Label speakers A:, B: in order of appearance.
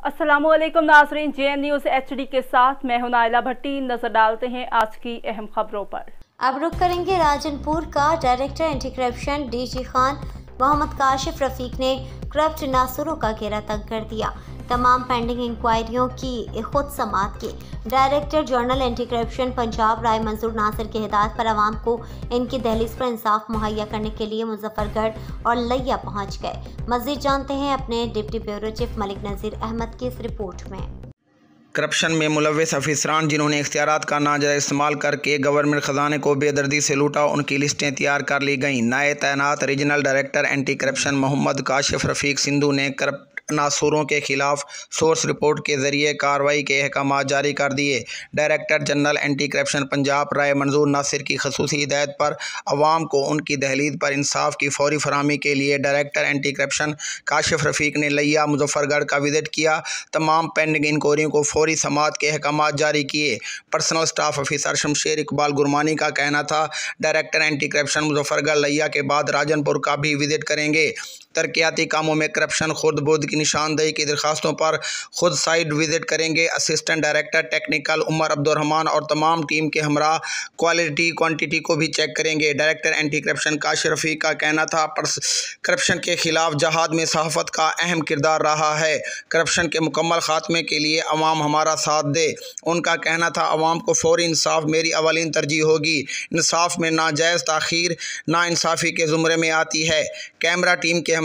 A: अस्सलामुअलैकुम नाज़रीन, JN news HD के साथ मैं हूं नाइला भट्टी। नजर डालते हैं आज की अहम खबरों पर।
B: अब रुक करेंगे राजनपुर का। Director anti corruption DG Khan Mohammad Kashif Rafiq ने करप्ट नासुरों का घेरा तंग कर दिया। तमाम पेंडिंग इंक्वायरियों की खुद समाअत की। Director general anti corruption Punjab Rai Manzoor Nasir की हिदायत पर आवाम को इनकी दहलीज पर इंसाफ मुहैया करने के लिए मुजफ्फरगढ़ और लिया पहुंच गए। मजीद जानते हैं अपने डिप्टी ब्यूरो चीफ मलिक नज़ीर अहमद की इस रिपोर्ट में।
C: करप्शन में मुलव्वस अफसरान जिन्होंने इख्तियारात का नाजायज़ इस्तेमाल करके गवर्नमेंट ख़जाने को बेदर्दी से लूटा, उनकी लिस्टें तैयार कर ली गईं। नए तैनात regional director anti corruption Mohammad Kashif Rafiq Sindhu ने करप्ट नासूरों के खिलाफ सोर्स रिपोर्ट के जरिए कार्रवाई के अहकाम जारी कर दिए। Director general anti corruption Punjab Rai Manzoor Nasir की खसूसी हिदायत पर अवाम को उनकी दहलीज पर इंसाफ की फौरी फराहमी के लिए director anti corruption Kashif Rafiq ने लिया मुजफ्फरगढ़ का विजिट किया। तमाम पेंडिंग इंक्वायरियों को फौरी समाअत के अहकाम जारी किए। Personal staff officer Shamsher Iqbal Gurmani का कहना था, डायरेक्टर एंटी करप्शन मुजफ्फरगढ़ लिया के बाद राजनपुर का भी विजिट करेंगे। तरक्याती कामों में करप्शन खुर्द बुर्द की निशानदेही की दरखास्तों पर खुद साइड विजिट करेंगे। Assistant director technical Umar Abdurrahman और तमाम टीम के हमरा क्वालिटी क्वांटिटी को भी चेक करेंगे। Director anti corruption Kashif Rafiq का कहना था, करप्शन के खिलाफ जहाद में सहाफ़त का अहम किरदार रहा है। करप्शन के मुकम्मल खात्मे के लिए अवाम हमारा साथ दे। उनका कहना था, अवाम को फौरी इंसाफ मेरी अवलीन तरजीह होगी। इंसाफ में नाजायज़ ताख़ीर नाइंसाफ़ी के ज़ुमरे में आती है। कैमरा टीम के